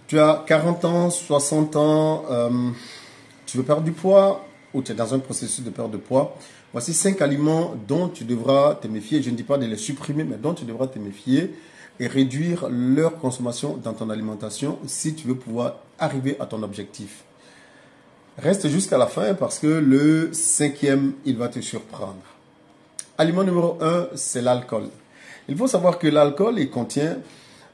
Tu as 40 ans, 60 ans, tu veux perdre du poids ou tu es dans un processus de perte de poids. Voici 5 aliments dont tu devras te méfier. Je ne dis pas de les supprimer, mais dont tu devras te méfier et réduire leur consommation dans ton alimentation si tu veux pouvoir arriver à ton objectif. Reste jusqu'à la fin parce que le 5e, il va te surprendre. Aliment numéro 1, c'est l'alcool. Il faut savoir que l'alcool, il contient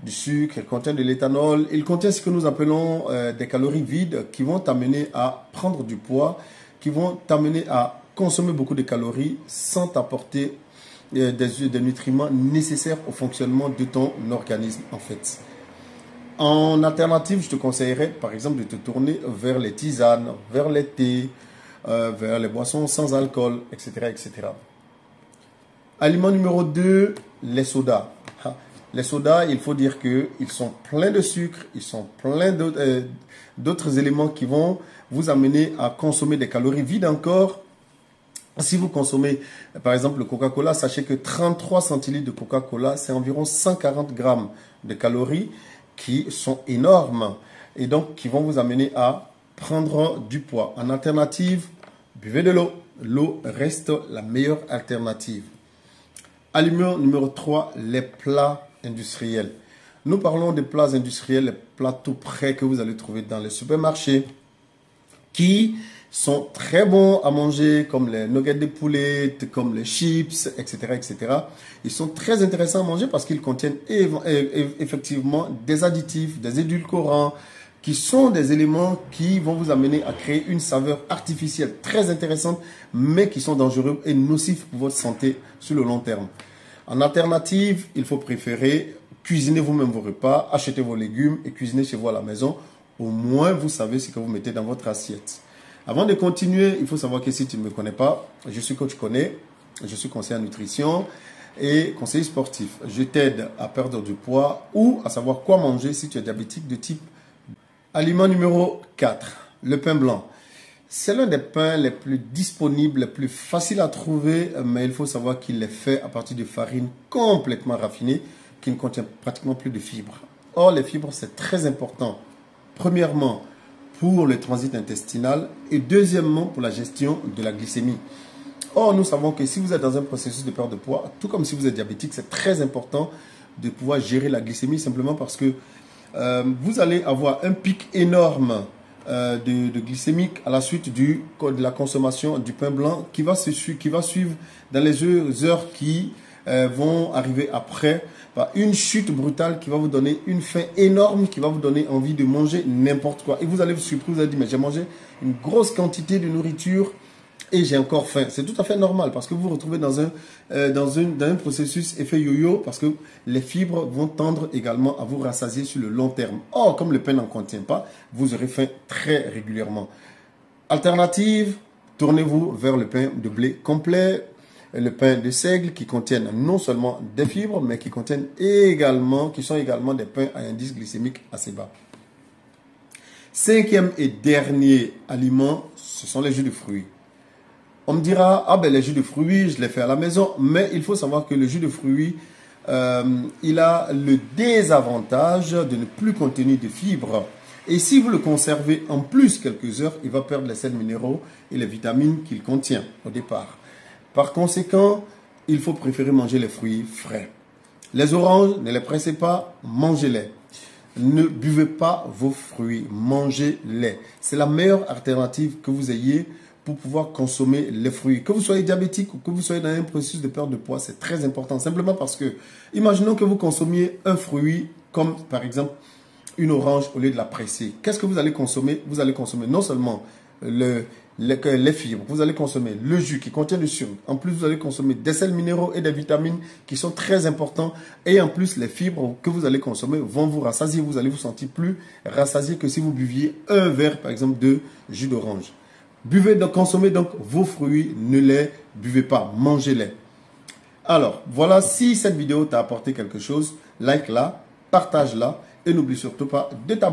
du sucre, il contient de l'éthanol, il contient ce que nous appelons des calories vides qui vont t'amener à prendre du poids, qui vont t'amener à consommer beaucoup de calories sans t'apporter des nutriments nécessaires au fonctionnement de ton organisme en fait. En alternative, je te conseillerais par exemple de te tourner vers les tisanes, vers les thés, vers les boissons sans alcool, etc. etc. Aliment numéro 2, les sodas. Les sodas, il faut dire qu'ils sont pleins de sucre, ils sont pleins d'autres éléments qui vont vous amener à consommer des calories vides encore. Si vous consommez, par exemple, le Coca-Cola, sachez que 33 centilitres de Coca-Cola, c'est environ 140 grammes de calories qui sont énormes et donc qui vont vous amener à prendre du poids. En alternative, buvez de l'eau. L'eau reste la meilleure alternative. Aliment numéro 3, les plats industriels. Nous parlons des plats industriels, les plats tout prêts que vous allez trouver dans les supermarchés qui sont très bons à manger, comme les nuggets de poulet, comme les chips, etc., etc. Ils sont très intéressants à manger parce qu'ils contiennent effectivement des additifs, des édulcorants, qui sont des éléments qui vont vous amener à créer une saveur artificielle très intéressante, mais qui sont dangereux et nocifs pour votre santé sur le long terme. En alternative, il faut préférer cuisiner vous-même vos repas, acheter vos légumes et cuisiner chez vous à la maison. Au moins, vous savez ce que vous mettez dans votre assiette. Avant de continuer, il faut savoir que si tu ne me connais pas, je suis coach Koné, je suis conseiller en nutrition et conseiller sportif. Je t'aide à perdre du poids ou à savoir quoi manger si tu es diabétique de type 2. Aliment numéro 4, le pain blanc. C'est l'un des pains les plus disponibles, les plus faciles à trouver, mais il faut savoir qu'il est fait à partir de farine complètement raffinée qui ne contient pratiquement plus de fibres. Or, les fibres, c'est très important. Premièrement, pour le transit intestinal et deuxièmement, pour la gestion de la glycémie. Or, nous savons que si vous êtes dans un processus de perte de poids, tout comme si vous êtes diabétique, c'est très important de pouvoir gérer la glycémie simplement parce que vous allez avoir un pic énorme de glycémique à la suite de la consommation du pain blanc qui va suivre dans les heures qui vont arriver après une chute brutale qui va vous donner une faim énorme, qui va vous donner envie de manger n'importe quoi. Et vous allez vous surprendre, vous allez dire, mais j'ai mangé une grosse quantité de nourriture et j'ai encore faim. C'est tout à fait normal parce que vous vous retrouvez dans un processus effet yo-yo parce que les fibres vont tendre également à vous rassasier sur le long terme. Or, comme le pain n'en contient pas, vous aurez faim très régulièrement. Alternative, tournez-vous vers le pain de blé complet, le pain de seigle qui contiennent non seulement des fibres, mais qui contiennent également, qui sont également des pains à indice glycémique assez bas. 5e et dernier aliment, ce sont les jus de fruits. On me dira, ah ben les jus de fruits, je les fais à la maison, mais il faut savoir que le jus de fruits, il a le désavantage de ne plus contenir de fibres. Et si vous le conservez en plus quelques heures, il va perdre les sels minéraux et les vitamines qu'il contient au départ. Par conséquent, il faut préférer manger les fruits frais. Les oranges, ne les pressez pas, mangez-les. Ne buvez pas vos fruits, mangez-les. C'est la meilleure alternative que vous ayez pour pouvoir consommer les fruits. Que vous soyez diabétique ou que vous soyez dans un processus de perte de poids, c'est très important. Simplement parce que, imaginons que vous consommiez un fruit comme par exemple une orange au lieu de la presser. Qu'est-ce que vous allez consommer? Vous allez consommer non seulement les fibres, vous allez consommer le jus qui contient du sucre. En plus, vous allez consommer des sels minéraux et des vitamines qui sont très importants. Et en plus, les fibres que vous allez consommer vont vous rassasier. Vous allez vous sentir plus rassasié que si vous buviez un verre, par exemple, de jus d'orange. Buvez donc, consommez donc vos fruits, ne les buvez pas, mangez-les. Alors, voilà, si cette vidéo t'a apporté quelque chose, like-la, partage-la et n'oublie surtout pas de t'abonner.